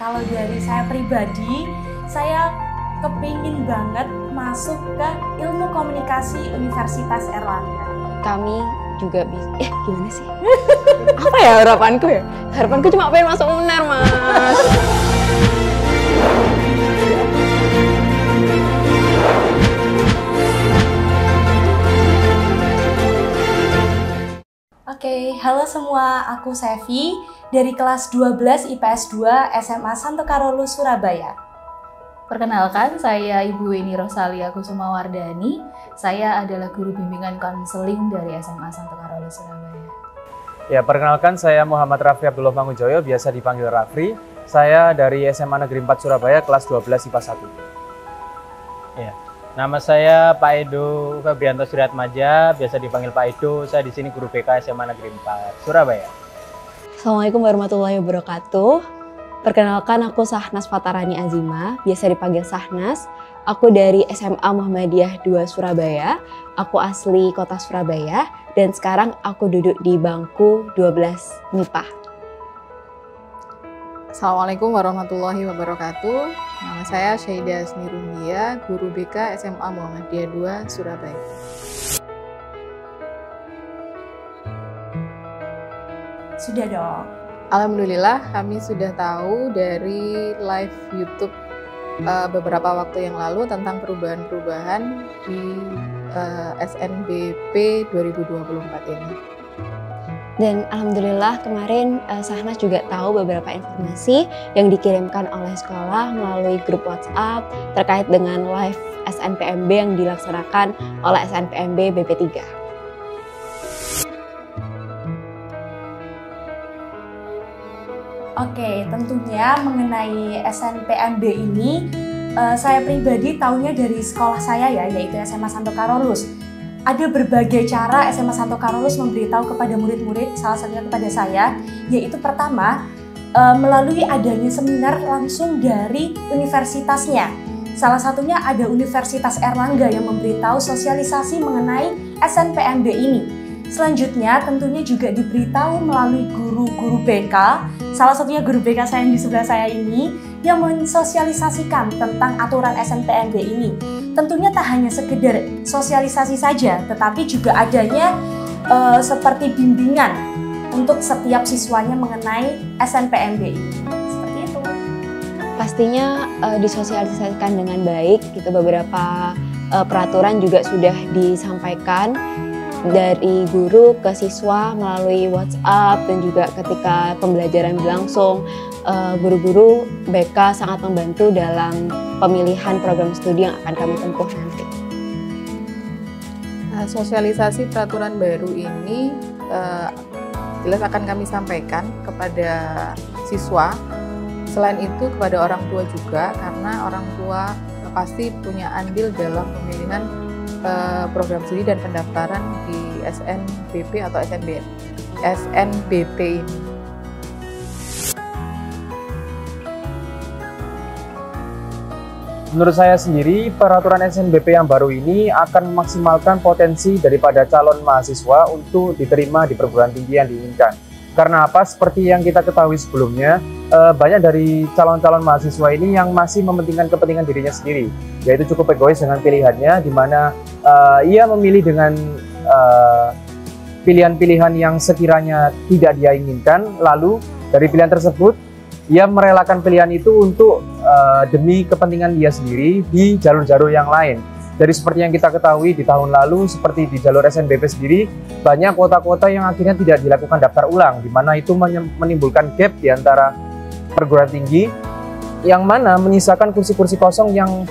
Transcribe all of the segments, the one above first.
Kalau dari saya pribadi, saya kepingin banget masuk ke Ilmu Komunikasi Universitas Airlangga. Kami juga bisa, gimana sih? Apa ya harapanku ya? Harapanku cuma pengen masuk UNER, Mas. Oke, halo semua, aku Sevi dari kelas 12 IPS 2 SMA Santo Carolus, Surabaya. Perkenalkan, saya Ibu Weni Rosalia Kusumawardani. Saya adalah guru bimbingan konseling dari SMA Santo Carolus, Surabaya. Ya, perkenalkan saya Muhammad Raffi Abdullah Mangunjoyo, biasa dipanggil Rafri. Saya dari SMA Negeri 4 Surabaya, kelas 12 IPA 1. Ya. Nama saya Pak Edo Febrianto Suryatmaja, biasa dipanggil Pak Edo. Saya di sini guru BK SMA Negeri 4 Surabaya. Assalamualaikum warahmatullahi wabarakatuh. Perkenalkan, aku Sahnas Fatarani Azima, biasa dipanggil Sahnas. Aku dari SMA Muhammadiyah 2 Surabaya. Aku asli kota Surabaya dan sekarang aku duduk di bangku 12 MIPA. Assalamualaikum warahmatullahi wabarakatuh. Nama saya Syahida Asnirundia, guru BK SMA Muhammadiyah 2 Surabaya. Sudah dong. Alhamdulillah kami sudah tahu dari live YouTube beberapa waktu yang lalu tentang perubahan-perubahan di SNBP 2024 ini. Dan alhamdulillah kemarin Sahnas juga tahu beberapa informasi yang dikirimkan oleh sekolah melalui grup WhatsApp terkait dengan live SNPMB yang dilaksanakan oleh SNPMB BP3. Oke, tentunya mengenai SNPMB ini, saya pribadi tahunya dari sekolah saya ya, yaitu SMA Santo Carolus. Ada berbagai cara SMA Santo Carolus memberitahu kepada murid-murid, salah satunya kepada saya, yaitu pertama, melalui adanya seminar langsung dari universitasnya. Salah satunya ada Universitas Airlangga yang memberitahu sosialisasi mengenai SNPMB ini. Selanjutnya tentunya juga diberitahu melalui guru-guru BK, salah satunya guru BK saya yang di sebelah saya ini, yang mensosialisasikan tentang aturan SNPMB ini. Tentunya tak hanya sekedar sosialisasi saja, tetapi juga adanya seperti bimbingan untuk setiap siswanya mengenai SNPMB ini. Seperti itu. Pastinya disosialisasikan dengan baik, gitu. Beberapa peraturan juga sudah disampaikan dari guru ke siswa melalui WhatsApp, dan juga ketika pembelajaran berlangsung, guru-guru BK sangat membantu dalam pemilihan program studi yang akan kami tempuh nanti. Sosialisasi peraturan baru ini jelas akan kami sampaikan kepada siswa. Selain itu kepada orang tua juga, karena orang tua pasti punya andil dalam pemilihan program studi dan pendaftaran di SNBP atau SNBP ini. Menurut saya sendiri, peraturan SNBP yang baru ini akan memaksimalkan potensi daripada calon mahasiswa untuk diterima di perguruan tinggi yang diinginkan. Karena apa? Seperti yang kita ketahui sebelumnya, banyak dari calon-calon mahasiswa ini yang masih mementingkan kepentingan dirinya sendiri, yaitu cukup egois dengan pilihannya, di mana ia memilih dengan pilihan-pilihan yang sekiranya tidak dia inginkan. Lalu dari pilihan tersebut, ia merelakan pilihan itu untuk demi kepentingan dia sendiri di jalur-jalur yang lain. Jadi seperti yang kita ketahui di tahun lalu, seperti di jalur SNBP sendiri, banyak kota-kota yang akhirnya tidak dilakukan daftar ulang, di mana itu menimbulkan gap di antara perguruan tinggi, yang mana menyisakan kursi-kursi kosong yang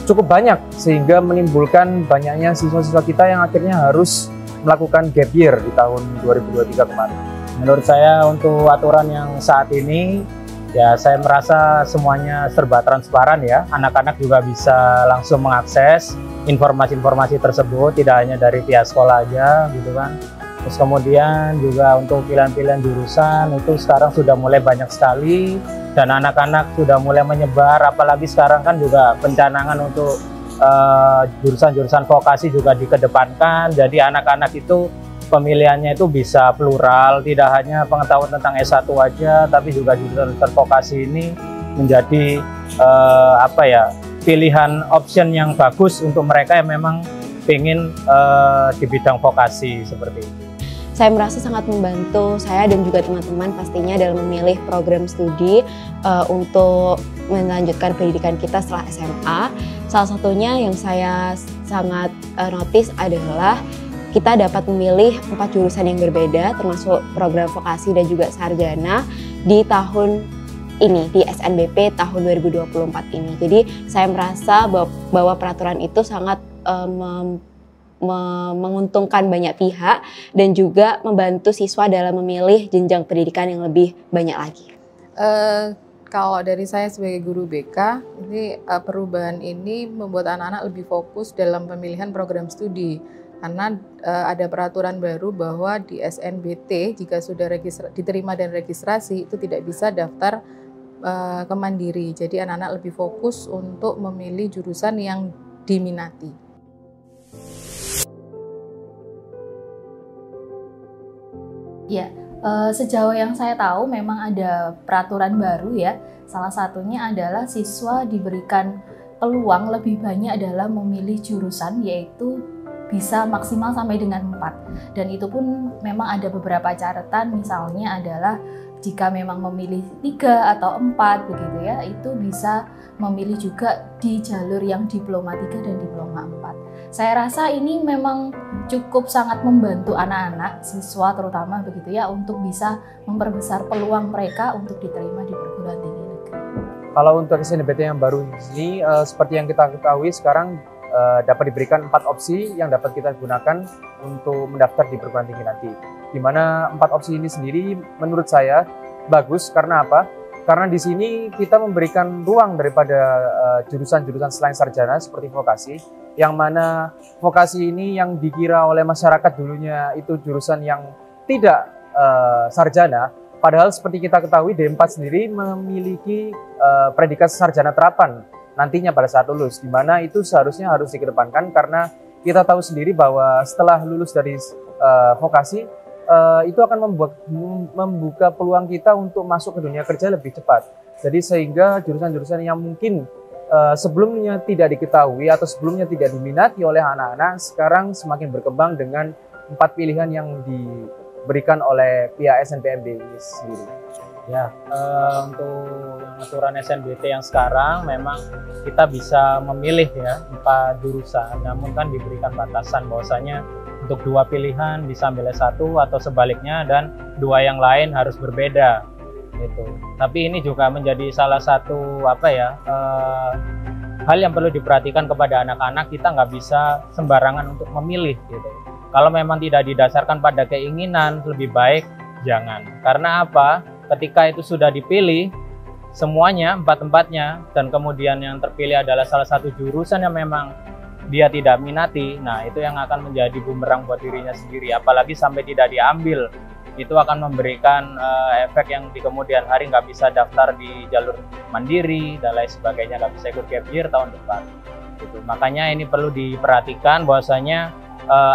cukup banyak, sehingga menimbulkan banyaknya siswa-siswa kita yang akhirnya harus melakukan gap year di tahun 2023 kemarin. Menurut saya untuk aturan yang saat ini, ya saya merasa semuanya serba transparan ya. Anak-anak juga bisa langsung mengakses informasi-informasi tersebut, tidak hanya dari pihak sekolah aja gitu kan. Terus kemudian juga untuk pilihan-pilihan jurusan itu sekarang sudah mulai banyak sekali, dan anak-anak sudah mulai menyebar, apalagi sekarang kan juga pencanangan untuk jurusan-jurusan vokasi juga dikedepankan. Jadi anak-anak itu pemilihannya itu bisa plural, tidak hanya pengetahuan tentang S1 aja, tapi juga jurusan vokasi ini menjadi pilihan option yang bagus untuk mereka yang memang ingin di bidang vokasi seperti itu. Saya merasa sangat membantu saya dan juga teman-teman pastinya dalam memilih program studi untuk melanjutkan pendidikan kita setelah SMA. Salah satunya yang saya sangat notice adalah kita dapat memilih 4 jurusan yang berbeda termasuk program vokasi dan juga sarjana di tahun ini, di SNBP tahun 2024 ini. Jadi saya merasa bahwa peraturan itu sangat menguntungkan banyak pihak dan juga membantu siswa dalam memilih jenjang pendidikan yang lebih banyak lagi. Kalau dari saya sebagai guru BK, ini perubahan ini membuat anak-anak lebih fokus dalam pemilihan program studi. Karena ada peraturan baru bahwa di SNBT jika sudah diterima dan registrasi itu tidak bisa daftar ke mandiri. Jadi anak-anak lebih fokus untuk memilih jurusan yang diminati. Ya, sejauh yang saya tahu memang ada peraturan baru ya. Salah satunya adalah siswa diberikan peluang lebih banyak adalah memilih jurusan, yaitu bisa maksimal sampai dengan 4. Dan itu pun memang ada beberapa catatan, misalnya adalah jika memang memilih 3 atau 4 begitu ya, itu bisa memilih juga di jalur yang diploma 3 dan diploma 4. Saya rasa ini memang cukup sangat membantu anak-anak, siswa terutama begitu ya, untuk bisa memperbesar peluang mereka untuk diterima di perguruan tinggi negeri. Kalau untuk SNBT yang baru ini, seperti yang kita ketahui sekarang dapat diberikan 4 opsi yang dapat kita gunakan untuk mendaftar di perguruan tinggi nanti. Di mana 4 opsi ini sendiri menurut saya bagus karena apa? Karena di sini kita memberikan ruang daripada jurusan-jurusan selain sarjana seperti vokasi, yang mana vokasi ini yang dikira oleh masyarakat dulunya itu jurusan yang tidak sarjana, padahal seperti kita ketahui D4 sendiri memiliki predikat sarjana terapan nantinya pada saat lulus, di mana itu seharusnya harus dikedepankan karena kita tahu sendiri bahwa setelah lulus dari vokasi itu akan membuka peluang kita untuk masuk ke dunia kerja lebih cepat. Jadi sehingga jurusan-jurusan yang mungkin sebelumnya tidak diketahui atau sebelumnya tidak diminati oleh anak-anak sekarang semakin berkembang dengan 4 pilihan yang diberikan oleh pihak SNPMB ini sendiri. Ya, untuk yang aturan SNBT yang sekarang memang kita bisa memilih ya 4 jurusan, namun kan diberikan batasan bahwasanya untuk 2 pilihan bisa ambil S1 atau sebaliknya, dan 2 yang lain harus berbeda gitu. Tapi ini juga menjadi salah satu hal yang perlu diperhatikan kepada anak-anak. Kita nggak bisa sembarangan untuk memilih gitu. Kalau memang tidak didasarkan pada keinginan, lebih baik jangan. Karena apa? Ketika itu sudah dipilih semuanya, 4-empatnya, dan kemudian yang terpilih adalah salah satu jurusan yang memang dia tidak minati, nah itu yang akan menjadi bumerang buat dirinya sendiri. Apalagi sampai tidak diambil, itu akan memberikan efek yang di kemudian hari nggak bisa daftar di jalur mandiri dan lain sebagainya, nggak bisa ikut gap year tahun depan. Gitu. Makanya ini perlu diperhatikan bahwasanya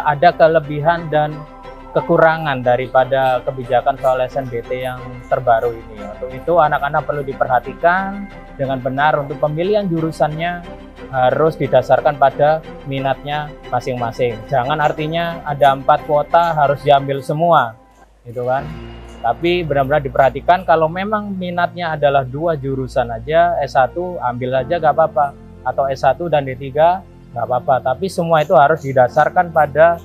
ada kelebihan dan kekurangan daripada kebijakan soal SNBT yang terbaru ini. Untuk itu anak-anak perlu diperhatikan dengan benar untuk pemilihan jurusannya harus didasarkan pada minatnya masing-masing. Jangan artinya ada 4 kuota harus diambil semua, gitu kan. Tapi benar-benar diperhatikan kalau memang minatnya adalah 2 jurusan aja, S1 ambil aja gak apa-apa, atau S1 dan D3 gak apa-apa. Tapi semua itu harus didasarkan pada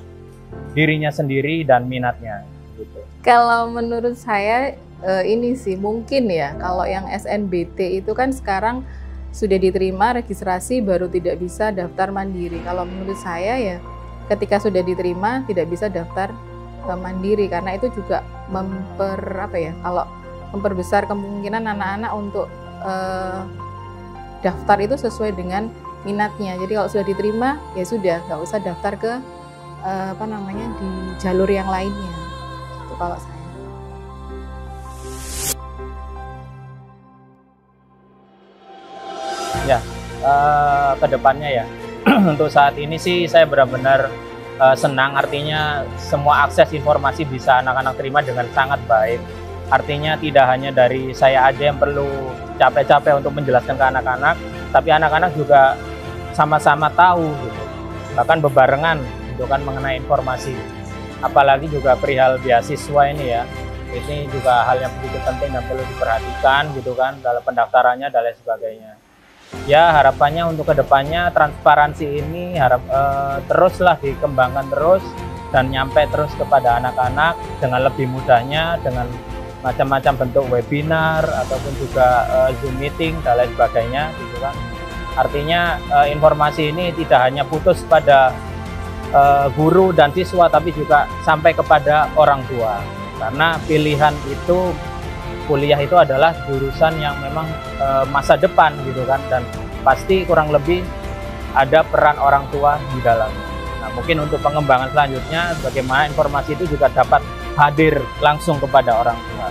dirinya sendiri dan minatnya gitu. Kalau menurut saya ini sih mungkin ya, kalau yang SNBT itu kan sekarang sudah diterima registrasi baru tidak bisa daftar mandiri. Kalau menurut saya ya ketika sudah diterima tidak bisa daftar mandiri, karena itu juga kalau memperbesar kemungkinan anak-anak untuk daftar itu sesuai dengan minatnya. Jadi kalau sudah diterima ya sudah, nggak usah daftar ke di jalur yang lainnya. Itu kalau saya. Ya, kedepannya ya, untuk saat ini sih saya benar-benar senang, artinya semua akses informasi bisa anak-anak terima dengan sangat baik. Artinya tidak hanya dari saya aja yang perlu capek-capek untuk menjelaskan ke anak-anak, tapi anak-anak juga sama-sama tahu gitu. Bahkan bebarengan gitu kan mengenai informasi. Apalagi juga perihal beasiswa ini ya. Ini juga hal yang begitu penting dan perlu diperhatikan gitu kan dalam pendaftarannya dan lain sebagainya. Ya harapannya untuk kedepannya transparansi ini teruslah dikembangkan terus dan nyampe terus kepada anak-anak dengan lebih mudahnya, dengan macam-macam bentuk webinar ataupun juga Zoom meeting dan lain sebagainya gitu kan. Artinya informasi ini tidak hanya putus pada guru dan siswa tapi juga sampai kepada orang tua. Karena pilihan itu, kuliah itu adalah jurusan yang memang masa depan gitu kan, dan pasti kurang lebih ada peran orang tua di dalamnya. Nah mungkin untuk pengembangan selanjutnya bagaimana informasi itu juga dapat hadir langsung kepada orang tua.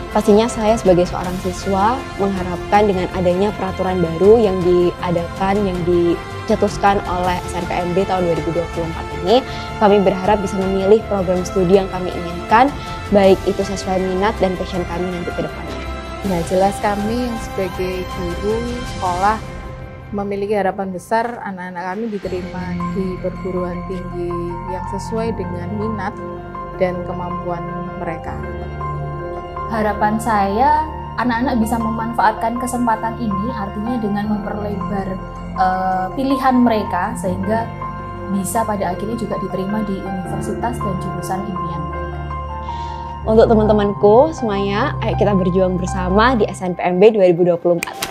Pastinya saya sebagai seorang siswa mengharapkan dengan adanya peraturan baru yang diadakan, yang dicetuskan oleh SNPMB tahun 2024 ini, kami berharap bisa memilih program studi yang kami inginkan, baik itu sesuai minat dan passion kami nanti ke depannya. Nah, jelas kami yang sebagai guru sekolah memiliki harapan besar anak-anak kami diterima di perguruan tinggi yang sesuai dengan minat dan kemampuan mereka. Harapan saya anak-anak bisa memanfaatkan kesempatan ini, artinya dengan memperlebar pilihan mereka sehingga bisa pada akhirnya juga diterima di universitas dan jurusan impian mereka. Untuk teman-temanku semuanya, ayo kita berjuang bersama di SNPMB 2024.